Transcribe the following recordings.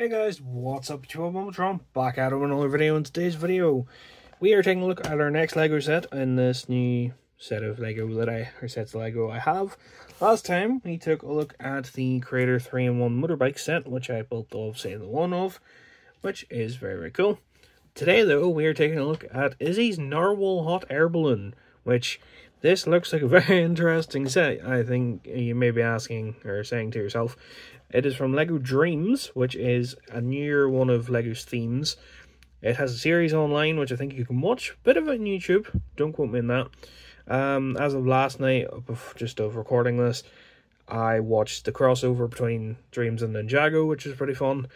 Hey guys, what's up? It's your boy Trump back at it with another video. In today's video, we are taking a look at our next Lego set in this new set of sets of Lego I have. Last time we took a look at the Creator 3-in-1 motorbike set, which I built obviously the one of, which is very cool. Today though, we are taking a look at lzzie's Narwhal hot air balloon, which this looks like a very interesting set. I think you may be asking or saying to yourself, it is from Lego DREAMZzz, which is a newer one of Lego's themes. It has a series online, which I think you can watch. Bit of it on YouTube, don't quote me on that. As of last night, just of recording this, I watched the crossover between DREAMZzz and Ninjago, which is pretty fun.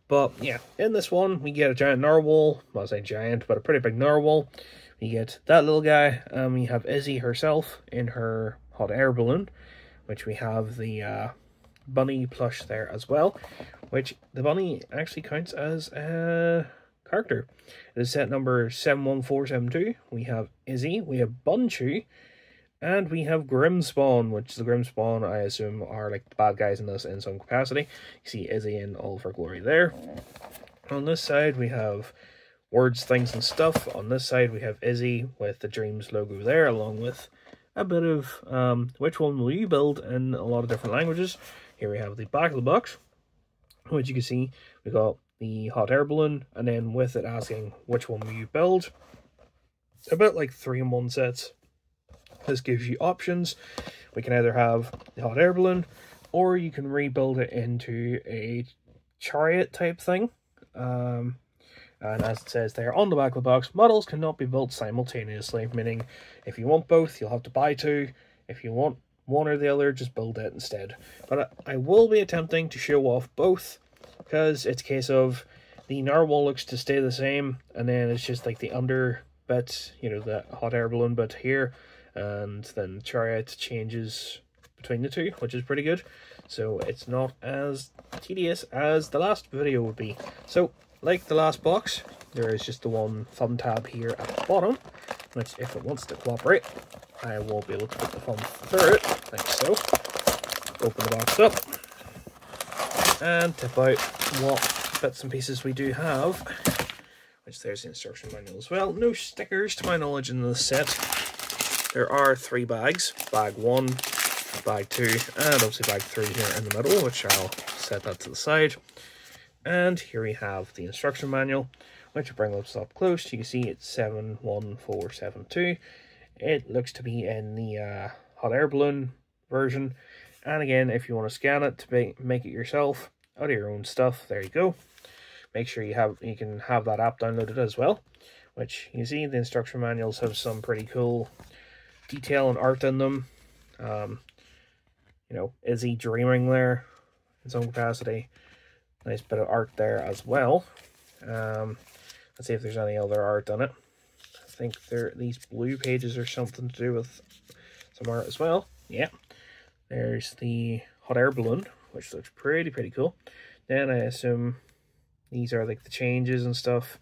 But yeah, in this one, we get a giant narwhal. Well, I say giant, but a pretty big narwhal. We get that little guy, and we have lzzie herself in her hot air balloon, which we have the bunny plush there as well, which the bunny actually counts as a character. It is set number 71472. We have lzzie, we have Bunchu, and we have Grimspawn, which the Grimspawn I assume are like the bad guys in this in some capacity. You see lzzie in all of her glory there. On this side we have words, things and stuff. On this side we have lzzie with the DREAMZzz logo there, along with a bit of which one will you build in a lot of different languages. Here we have the back of the box, which you can see we got the hot air balloon, and then with it asking which one will you build. A bit like 3-in-1 sets. This gives you options. We can either have the hot air balloon, or you can rebuild it into a chariot type thing. And as it says there on the back of the box, models cannot be built simultaneously, meaning if you want both, you'll have to buy two. If you want one or the other, just build it instead. But I will be attempting to show off both, because it's a case of the narwhal looks to stay the same, and then it's just like the under bit, you know, the hot air balloon bit here, and then the chariot changes between the two, which is pretty good. So it's not as tedious as the last video would be. So like the last box, there is just the one thumb tab here at the bottom, which if it wants to cooperate, I will be able to put the thumb through it, like so. Open the box up, and tip out what bits and pieces we do have, which there's the instruction manual as well. No stickers to my knowledge in this set. There are 3 bags, bag 1, bag 2, and obviously bag 3 here in the middle, which I'll set that to the side. And here we have the instruction manual, which will bring us up close. You can see it's 71472. It looks to be in the hot air balloon version. And again, if you want to scan it to make it yourself out of your own stuff, there you go. Make sure you can have that app downloaded as well, which you see the instruction manuals have some pretty cool detail and art in them. You know, lzzie dreaming there in some capacity. Nice bit of art there as well. Let's see if there's any other art on it. I think these blue pages are something to do with some art as well. Yeah. There's the hot air balloon, which looks pretty cool. Then I assume these are like the changes and stuff.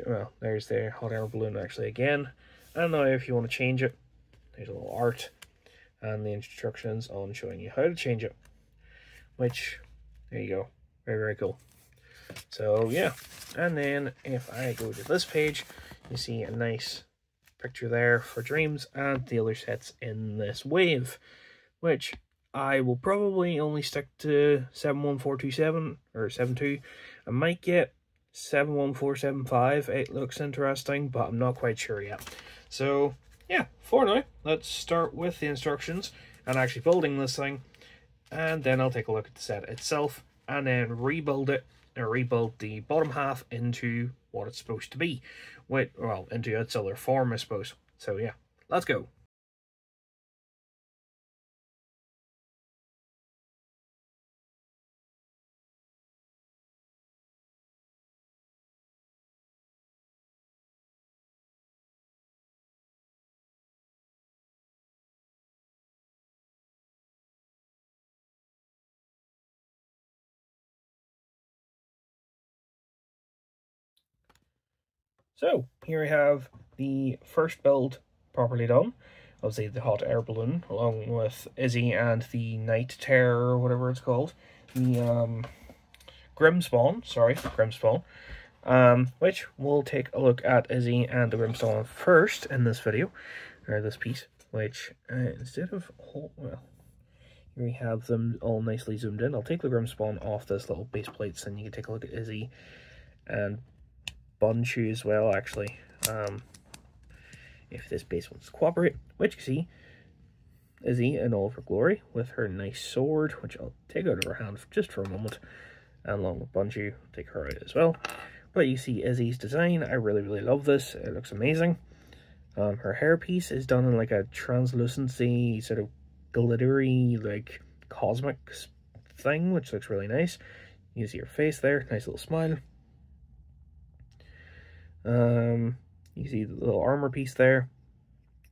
Well, there's the hot air balloon actually again. I don't know if you want to change it. There's a little art and the instructions on showing you how to change it. Which, there you go. Very cool. So yeah, and then if I go to this page, you see a nice picture there for DREAMZzz and the other sets in this wave, which I will probably only stick to 71427 or 72. I might get 71475. It looks interesting, but I'm not quite sure yet. So yeah, for now, let's start with the instructions and actually building this thing, and then I'll take a look at the set itself and then rebuild it, or rebuild the bottom half into what it's supposed to be. Well, into its other form, I suppose. So yeah, let's go. So here we have the first build properly done. Obviously the hot air balloon, along with lzzie and the night terror, or whatever it's called. The Grimspawn, which we'll take a look at lzzie and the Grimspawn first in this video, or this piece, which instead of, well, here we have them all nicely zoomed in. I'll take the Grimspawn off this little base plates, and you can take a look at lzzie and Bunchu as well, actually, if this base wants to cooperate, which you see lzzie in all of her glory with her nice sword, which I'll take out of her hand just for a moment, and along with Bunchu, take her out as well. But you see lzzie's design. I really love this. It looks amazing. Her hairpiece is done in like a translucency, sort of glittery, like cosmic thing, which looks really nice. You see her face there, nice little smile. You see the little armor piece there.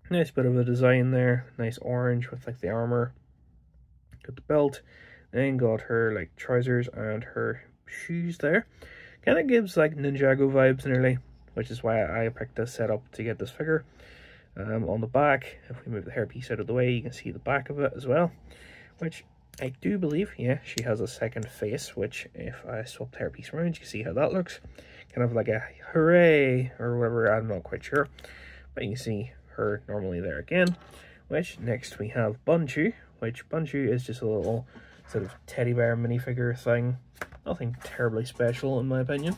Nice bit of a design there. Nice orange with like the armor. Got the belt. Then got her like trousers and her shoes there. Kind of gives like Ninjago vibes nearly, which is why I picked this setup to get this figure. On the back, if we move the hairpiece out of the way, you can see the back of it as well, which I do believe, yeah, she has a second face, which if I swap the hairpiece around, you can see how that looks. Kind of like a hooray or whatever, I'm not quite sure. But you can see her normally there again, which next we have Bunchu, which Bunchu is just a little sort of teddy bear minifigure thing. Nothing terribly special in my opinion,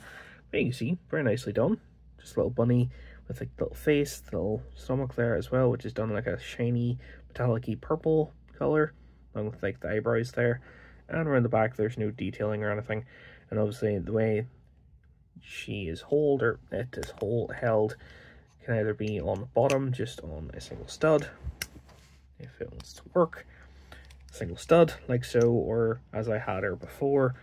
but you can see, very nicely done. Just a little bunny with a little face, little stomach there as well, which is done like a shiny, metallic-y purple color, along with like the eyebrows there. And around the back, there's no detailing or anything. And obviously, the way she is held, or it is held, can either be on the bottom, just on a single stud, if it wants to work, single stud like so, or as I had her before,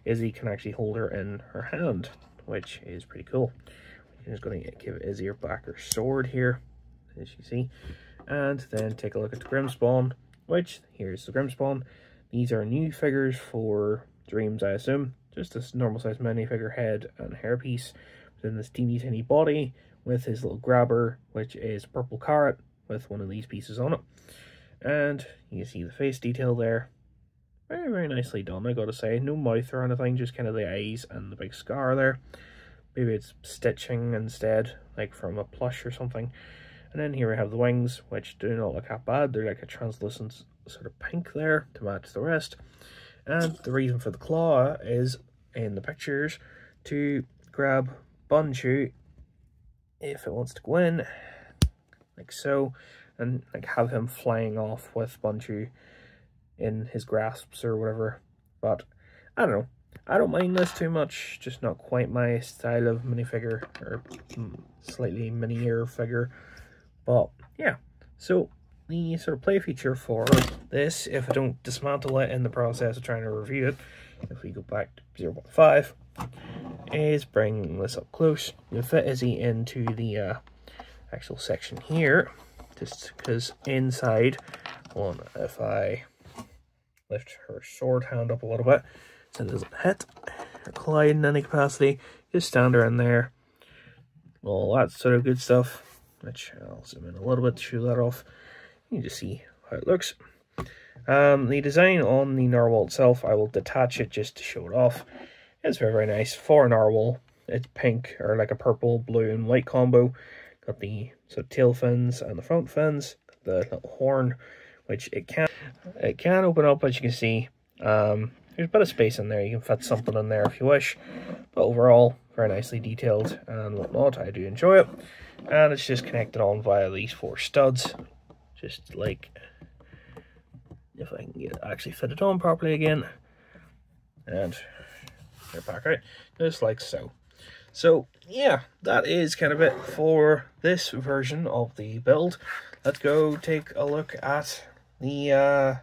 lzzie can actually hold her in her hand, which is pretty cool. I'm just going to give lzzie back her sword here, as you see, and then take a look at the Grimspawn, which, here's the Grimspawn. These are new figures for Dreams, I assume. Just this normal size minifigure head and hairpiece, within this teeny tiny body, with his little grabber, which is a purple carrot, with one of these pieces on it. And you see the face detail there. Very nicely done, I gotta say. No mouth or anything, just kind of the eyes and the big scar there. Maybe it's stitching instead, like from a plush or something. And then here we have the wings, which do not look that bad. They're like a translucent sort of pink there to match the rest. And the reason for the claw is, in the pictures, to grab Bunchu if it wants to go in, like so, and like have him flying off with Bunchu in his grasps or whatever. But I don't know, I don't mind this too much, just not quite my style of minifigure, or slightly minier figure. But yeah, so the sort of play feature for this, if I don't dismantle it in the process of trying to review it, if we go back to 0.5, is bring this up close. You'll fit lzzie into the actual section here, just because inside, hold on, if I lift her sword hand up a little bit so it doesn't hit or collide in any capacity, just stand her in there, all that sort of good stuff, which I'll zoom in a little bit to show that off. You can just see how it looks. The design on the Narwhal itself, I will detach it just to show it off. It's very nice for a Narwhal. It's pink, or like a purple, blue and white combo. Got the sort of tail fins and the front fins, got the little horn, which it can open up, as you can see. There's a bit of space in there, you can fit something in there if you wish, but overall very nicely detailed and whatnot. I do enjoy it, and it's just connected on via these 4 studs, just like, if I can actually fit it on properly again, and they're back out, just like so. So yeah, that is kind of it for this version of the build. Let's go take a look at the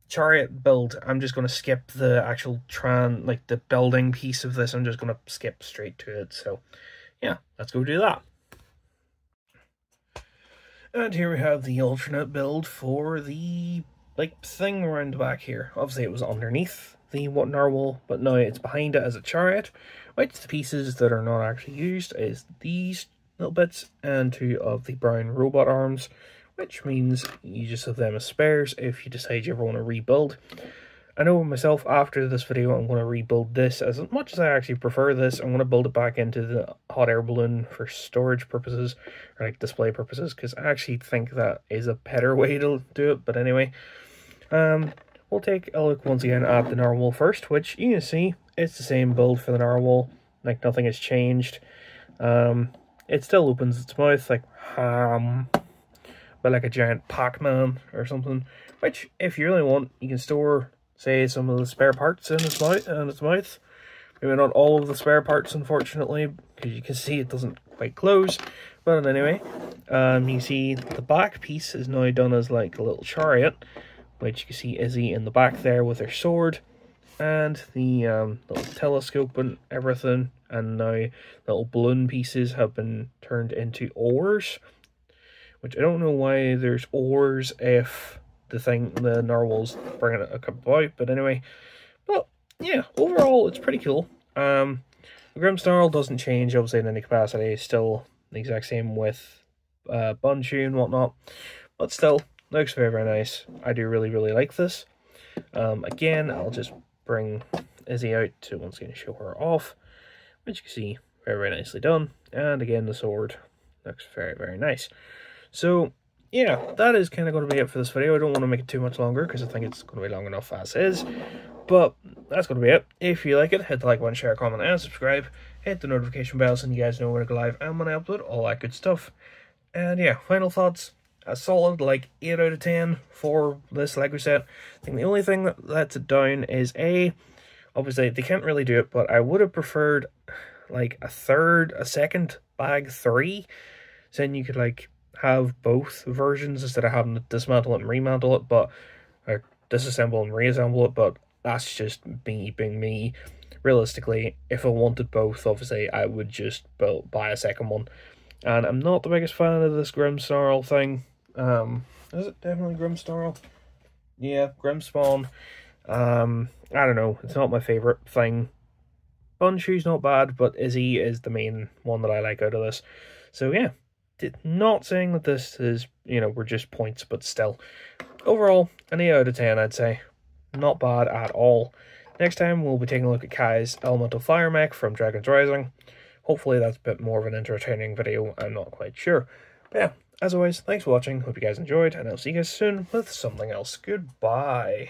chariot build. I'm just going to skip the actual the building piece of this. I'm just going to skip straight to it. So yeah, let's go do that. And here we have the alternate build for the thing around the back here. Obviously it was underneath the Narwhal, but now it's behind it as a chariot, which the pieces that are not actually used is these little bits and 2 of the brown robot arms, which means you just have them as spares if you decide you ever want to rebuild. I know myself, after this video, I'm going to rebuild this. As much as I actually prefer this, I'm going to build it back into the hot air balloon for storage purposes, or like display purposes, because I actually think that is a better way to do it. But anyway, we'll take a look once again at the Narwhal first, which you can see, it's the same build for the Narwhal. Like, nothing has changed. It still opens its mouth like but like a giant Pac-Man or something, which, if you really want, you can store, say, some of the spare parts in its mouth. Maybe not all of the spare parts, unfortunately, because you can see it doesn't quite close. But anyway, you see the back piece is now done as like a little chariot, which you can see Izzy in the back there with her sword, and the little telescope and everything, and now little balloon pieces have been turned into oars, which I don't know why there's oars if the Narwhal's bringing it about, but anyway. But yeah, overall it's pretty cool. The GREAMZzz doesn't change, obviously, in any capacity. It's still the exact same with Bunchu and whatnot, but still looks very, very nice. I do really, really like this. Again, I'll just bring Izzy out to once again show her off, which you can see very, very nicely done. And again, the sword looks very, very nice. So yeah, that is kind of going to be it for this video. I don't want to make it too much longer because I think it's going to be long enough as is. But that's going to be it. If you like it, hit the like button, share, comment, and subscribe. Hit the notification bell so you guys know when I go live and when I upload, all that good stuff. And yeah, final thoughts. A solid like 8 out of 10 for this Lego set. I think the only thing that lets it down is obviously they can't really do it, but I would have preferred like a second bag 3, so then you could like have both versions instead of having to dismantle it and remantle it, but or disassemble and reassemble it. But that's just me being me. Realistically, if I wanted both, obviously I would just buy a second one. And I'm not the biggest fan of this GREAMZzz thing. Is it definitely GREAMZzz? Yeah, GREAMSpawn. I don't know, it's not my favourite thing. Bunchu's not bad, but Izzy is the main one that I like out of this. So yeah, not saying that this is, we're just points, but still. Overall, an 8 out of 10, I'd say. Not bad at all. Next time, we'll be taking a look at Kai's Elemental Fire Mech from Dragon's Rising. Hopefully that's a bit more of an entertaining video, I'm not quite sure. But yeah, as always, thanks for watching, hope you guys enjoyed, and I'll see you guys soon with something else. Goodbye.